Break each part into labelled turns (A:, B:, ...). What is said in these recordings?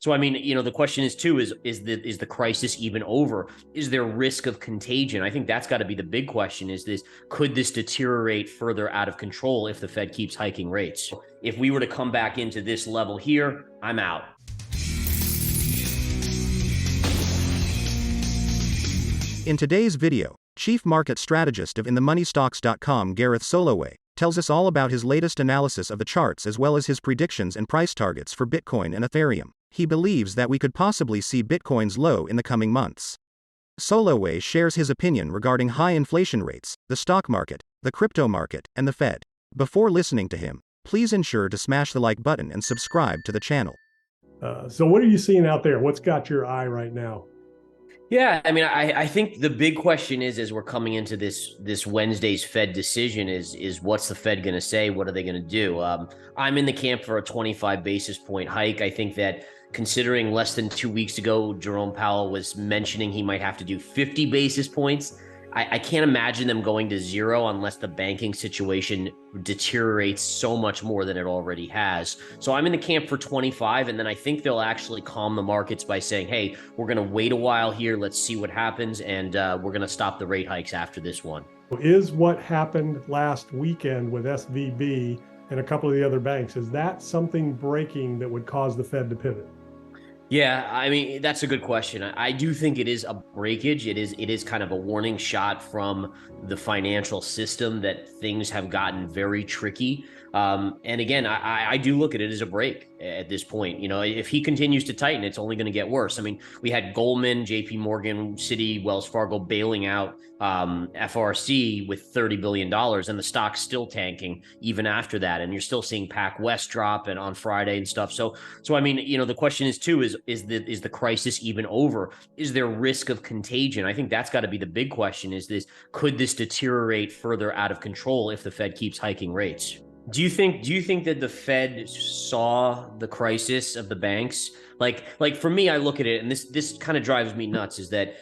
A: So, I mean, the question is too, is the crisis even over? Is there risk of contagion? I think that's got to be the big question. Could this deteriorate further out of control if the Fed keeps hiking rates? If we were to come back into this level here, I'm out.
B: In today's video, Chief Market Strategist of InTheMoneyStocks.com Gareth Soloway tells us all about his latest analysis of the charts as well as his predictions and price targets for Bitcoin and Ethereum. He believes that we could possibly see Bitcoin's low in the coming months. Soloway shares his opinion regarding high inflation rates, the stock market, the crypto market, and the Fed. Before listening to him, please ensure to smash the like button and subscribe to the channel.
C: So what are you seeing out there? What's got your eye right now?
A: Yeah, I mean, I think the big question is, as we're coming into this Wednesday's Fed decision, is what's the Fed going to say? What are they going to do? I'm in the camp for a 25 basis point hike. I think that considering less than 2 weeks ago, Jerome Powell was mentioning he might have to do 50 basis points. I can't imagine them going to zero unless the banking situation deteriorates so much more than it already has. So I'm in the camp for 25, and then I think they'll actually calm the markets by saying, hey, we're going to wait a while here. Let's see what happens, and we're going to stop the rate hikes after this one.
C: Is what happened last weekend with SVB and a couple of the other banks, is that something breaking that would cause the Fed to pivot?
A: Yeah, I mean, that's a good question. I do think it is a breakage. It is kind of a warning shot from the financial system that things have gotten very tricky. And again, I do look at it as a break at this point. If he continues to tighten, it's only going to get worse. I mean, we had Goldman, JP Morgan, Citi, Wells Fargo bailing out FRC with $30 billion, and the stock's still tanking even after that. And you're still seeing PacWest drop and on Friday and stuff. So I mean, the question is too, is the crisis even over? Is there risk of contagion? I think that's got to be the big question. Could this deteriorate further out of control if the Fed keeps hiking rates? Do you think that the Fed saw the crisis of the banks? Like for me, I look at it, and this kind of drives me nuts, is that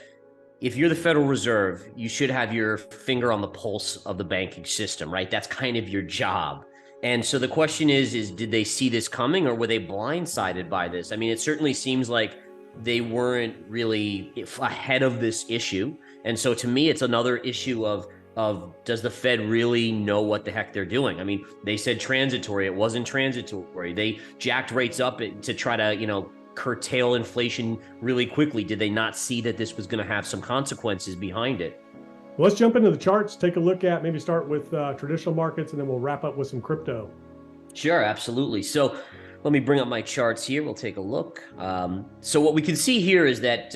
A: if you're the Federal Reserve, you should have your finger on the pulse of the banking system, right? That's kind of your job. And so the question is did they see this coming, or were they blindsided by this? I mean, it certainly seems like they weren't really ahead of this issue. And so to me, it's another issue of does the Fed really know what the heck they're doing? I mean, they said transitory. It wasn't transitory. They jacked rates up to try to, curtail inflation really quickly. Did they not see that this was going to have some consequences behind it?
C: Well, let's jump into the charts, take a look at, maybe start with traditional markets, and then we'll wrap up with some crypto.
A: Sure, absolutely. So let me bring up my charts here. We'll take a look. So what we can see here is that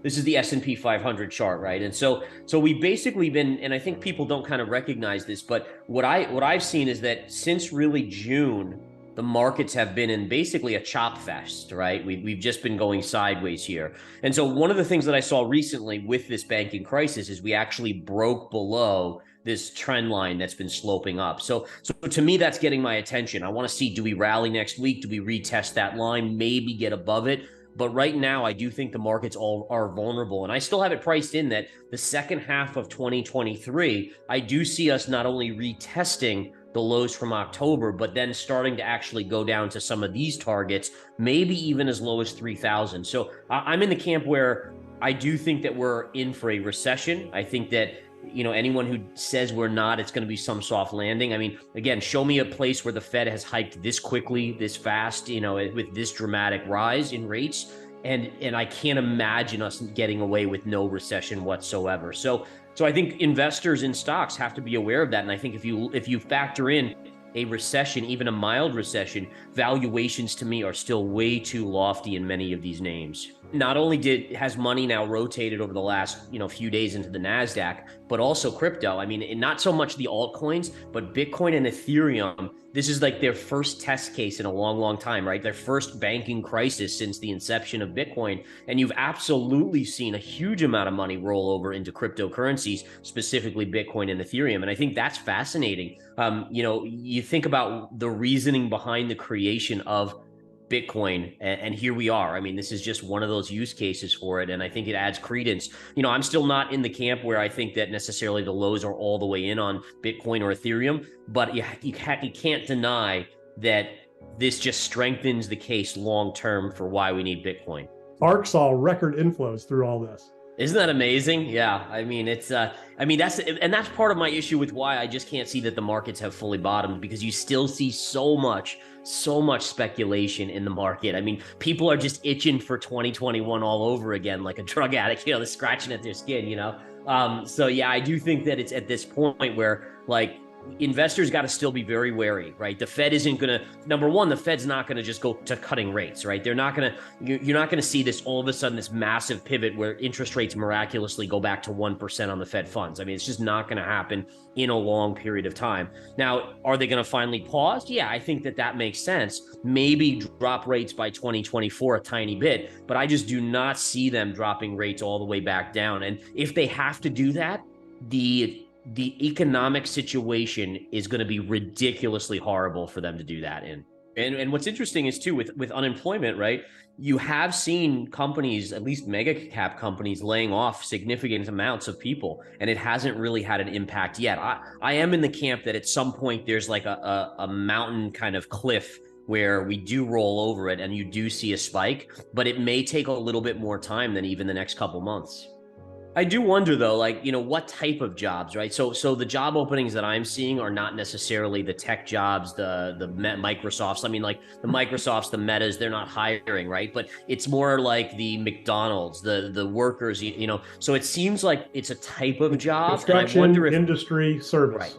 A: this is the S&P 500 chart, right? And so we've basically been, and I think people don't kind of recognize this, but what I've seen is that since really June, the markets have been in basically a chop fest, right? We've just been going sideways here. And so one of the things that I saw recently with this banking crisis is we actually broke below this trend line that's been sloping up. So to me, that's getting my attention. I want to see, do we rally next week? Do we retest that line, maybe get above it? But right now, I do think the markets all are vulnerable. And I still have it priced in that the second half of 2023, I do see us not only retesting the lows from October, but then starting to actually go down to some of these targets, maybe even as low as 3,000. So I'm in the camp where I do think that we're in for a recession. I think that anyone who says we're not, it's going to be some soft landing. I mean, again, show me a place where the Fed has hiked this quickly, this fast, with this dramatic rise in rates. And I can't imagine us getting away with no recession whatsoever. So I think investors in stocks have to be aware of that. And I think if you factor in a recession, even a mild recession, valuations to me are still way too lofty in many of these names. Not only has money now rotated over the last few days into the NASDAQ, but also crypto. I mean, not so much the altcoins, but Bitcoin and Ethereum. This is like their first test case in a long, long time, right? Their first banking crisis since the inception of Bitcoin. And you've absolutely seen a huge amount of money roll over into cryptocurrencies, specifically Bitcoin and Ethereum. And I think that's fascinating. You think about the reasoning behind the creation of Bitcoin, and here we are. I mean, this is just one of those use cases for it, and I think it adds credence. I'm still not in the camp where I think that necessarily the lows are all the way in on Bitcoin or Ethereum, but you can't deny that this just strengthens the case long-term for why we need Bitcoin.
C: ARK saw record inflows through all this.
A: Isn't that amazing? Yeah. I mean, that's part of my issue with why I just can't see that the markets have fully bottomed, because you still see so much speculation in the market. I mean, people are just itching for 2021 all over again, like a drug addict, they're scratching at their skin. So yeah, I do think that it's at this point where investors got to still be very wary, right? The Fed isn't going to, number one, the Fed's not going to just go to cutting rates, right? They're not going to, you're not going to see this all of a sudden, this massive pivot where interest rates miraculously go back to 1% on the Fed funds. I mean, it's just not going to happen in a long period of time. Now, are they going to finally pause? Yeah, I think that makes sense. Maybe drop rates by 2024 a tiny bit, but I just do not see them dropping rates all the way back down. And if they have to do that, the economic situation is going to be ridiculously horrible for them to do that in. And what's interesting is too, with unemployment, right? You have seen companies, at least mega cap companies, laying off significant amounts of people, and it hasn't really had an impact yet. I am in the camp that at some point there's like a mountain kind of cliff where we do roll over it and you do see a spike, but it may take a little bit more time than even the next couple months. I do wonder though, what type of jobs, right? So the job openings that I'm seeing are not necessarily the tech jobs, the Microsofts. I mean, like the Microsofts, the Metas, they're not hiring, right? But it's more like the McDonald's, the workers, So it seems like it's a type of job.
C: Construction, and I wonder if, industry, service.
A: Right.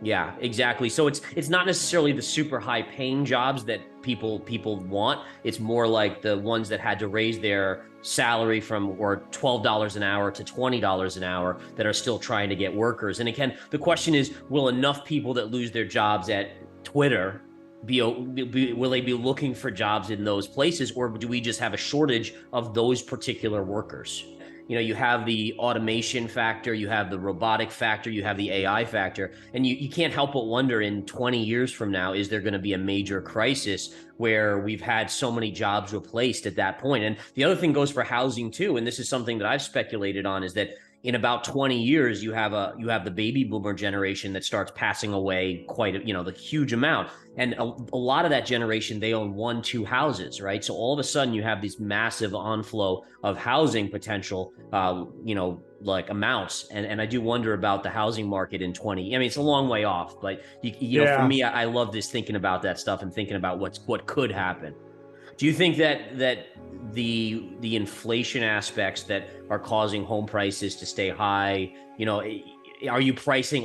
A: Yeah, exactly. So it's not necessarily the super high paying jobs that people want. It's more like the ones that had to raise their salary from or $12 an hour to $20 an hour that are still trying to get workers. And again, the question is, will enough people that lose their jobs at Twitter will they be looking for jobs in those places, or do we just have a shortage of those particular workers? You have the automation factor, you have the robotic factor, you have the AI factor, and you can't help but wonder in 20 years from now, is there going to be a major crisis where we've had so many jobs replaced at that point? And the other thing goes for housing too, and this is something that I've speculated on, is that in about 20 years, you have the baby boomer generation that starts passing away quite the huge amount. And a lot of that generation, they own 1-2 houses, right? So all of a sudden you have this massive onflow of housing potential, like amounts. And I do wonder about the housing market in 20. I mean, it's a long way off, but for me, I love this thinking about that stuff and thinking about what could happen. Do you think that the inflation aspects that are causing home prices to stay high, are we pricing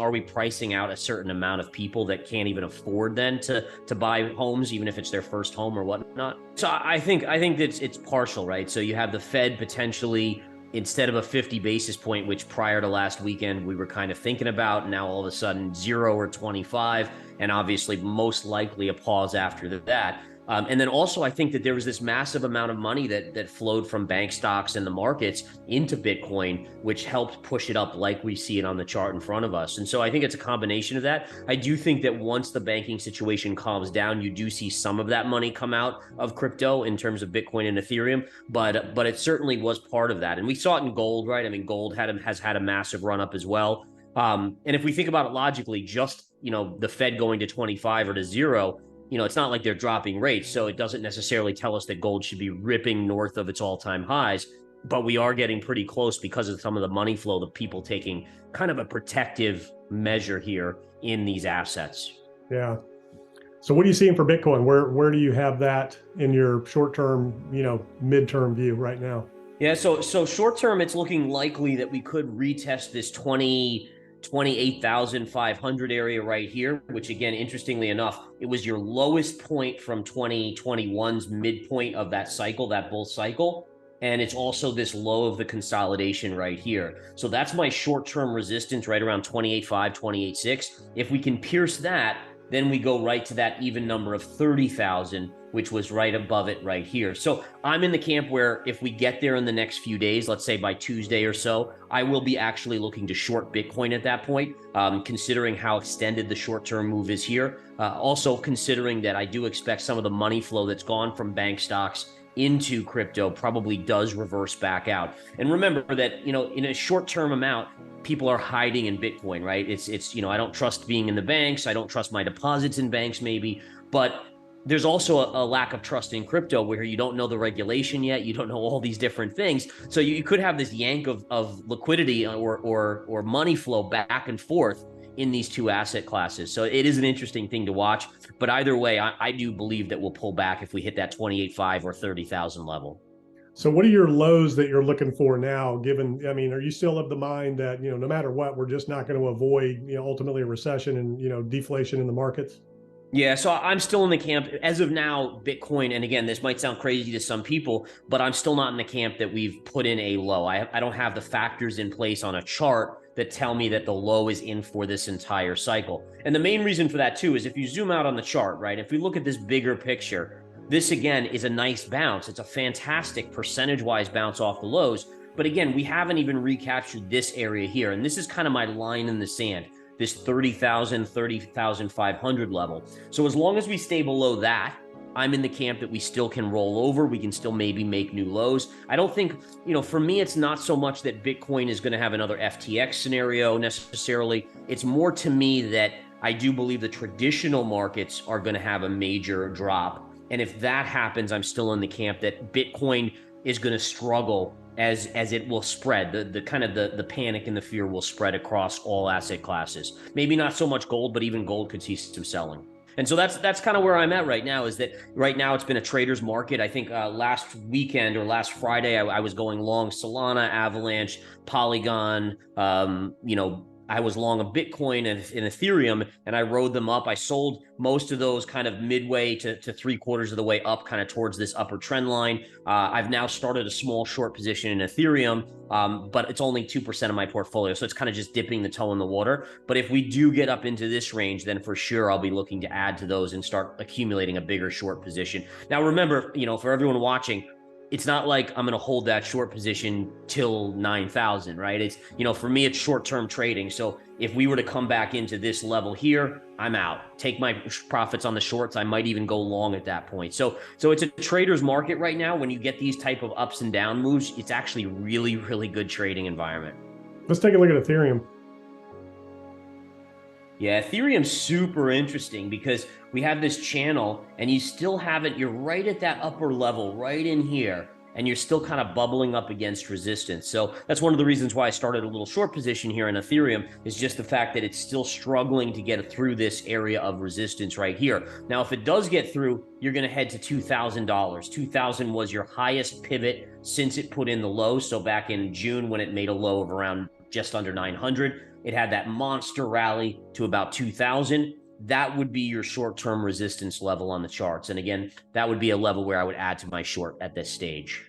A: out a certain amount of people that can't even afford then to buy homes, even if it's their first home or whatnot? So I think that it's partial, right? So you have the Fed potentially, instead of a 50 basis point, which prior to last weekend we were kind of thinking about, now all of a sudden 0 or 25, and obviously most likely a pause after that. And then also, I think that there was this massive amount of money that flowed from bank stocks and the markets into Bitcoin, which helped push it up like we see it on the chart in front of us. And so I think it's a combination of that. I do think that once the banking situation calms down, you do see some of that money come out of crypto in terms of Bitcoin and Ethereum, but it certainly was part of that. And we saw it in gold, right? I mean, gold has had a massive run up as well. And if we think about it logically, just, the Fed going to 25 or to 0, it's not like they're dropping rates, so it doesn't necessarily tell us that gold should be ripping north of its all-time highs, but we are getting pretty close because of some of the money flow, the people taking kind of a protective measure here in these assets.
C: Yeah. So what are you seeing for Bitcoin? Where do you have that in your short-term, midterm view right now?
A: Yeah, so short-term, it's looking likely that we could retest this 28,500 area right here, which again, interestingly enough, it was your lowest point from 2021's midpoint of that cycle, that bull cycle. And it's also this low of the consolidation right here. So that's my short-term resistance right around 28.5, 28.6. If we can pierce that, then we go right to that even number of 30,000, which was right above it right here. So I'm in the camp where if we get there in the next few days, let's say by Tuesday or so, I will be actually looking to short Bitcoin at that point, considering how extended the short-term move is here. Also considering that I do expect some of the money flow that's gone from bank stocks into crypto probably does reverse back out. And remember that, in a short-term amount, people are hiding in Bitcoin, right? It's I don't trust being in the banks. I don't trust my deposits in banks maybe, but there's also a lack of trust in crypto where you don't know the regulation yet. You don't know all these different things. So you could have this yank of liquidity or money flow back and forth in these two asset classes. So it is an interesting thing to watch. But either way, I do believe that we'll pull back if we hit that 28.5 or 30,000 level.
C: So what are your lows that you're looking for now, given, I mean, are you still of the mind that, no matter what, we're just not going to avoid, ultimately a recession and, deflation in the markets?
A: Yeah, so I'm still in the camp as of now, Bitcoin. And again, this might sound crazy to some people, but I'm still not in the camp that we've put in a low. I don't have the factors in place on a chart that tell me that the low is in for this entire cycle. And the main reason for that too is if you zoom out on the chart, right? If we look at this bigger picture, this again is a nice bounce. It's a fantastic percentage-wise bounce off the lows. But again, we haven't even recaptured this area here. And this is kind of my line in the sand, this 30,000, 30,500 level. So as long as we stay below that, I'm in the camp that we still can roll over. We can still maybe make new lows. I don't think, for me, it's not so much that Bitcoin is going to have another FTX scenario necessarily. It's more to me that I do believe the traditional markets are going to have a major drop. And if that happens, I'm still in the camp that Bitcoin is going to struggle as it will spread. The kind of the panic and the fear will spread across all asset classes. Maybe not so much gold, but even gold could see some selling. And so that's kind of where I'm at right now, is that right now it's been a trader's market. I think last weekend or last Friday, I was going long Solana, Avalanche, Polygon, I was long a Bitcoin and Ethereum, and I rode them up. I sold most of those kind of midway to 3/4 of the way up, kind of towards this upper trend line. I've now started a small short position in Ethereum, but it's only 2% of my portfolio. So it's kind of just dipping the toe in the water. But if we do get up into this range, then for sure I'll be looking to add to those and start accumulating a bigger short position. Now, remember, for everyone watching, it's not like I'm going to hold that short position till 9,000, right? It's, for me, it's short-term trading. So if we were to come back into this level here, I'm out. Take my profits on the shorts. I might even go long at that point. So it's a trader's market right now. When you get these type of ups and down moves, it's actually really, really good trading environment.
C: Let's take a look at Ethereum.
A: Yeah, Ethereum's super interesting because we have this channel and you still have it. You're right at that upper level, right in here, and you're still kind of bubbling up against resistance. So that's one of the reasons why I started a little short position here in Ethereum, is just the fact that it's still struggling to get through this area of resistance right here. Now, if it does get through, you're going to head to $2,000. 2,000 was your highest pivot since it put in the low. So back in June, when it made a low of around just under 900, it had that monster rally to about 2,000. That would be your short-term resistance level on the charts. And again, that would be a level where I would add to my short at this stage.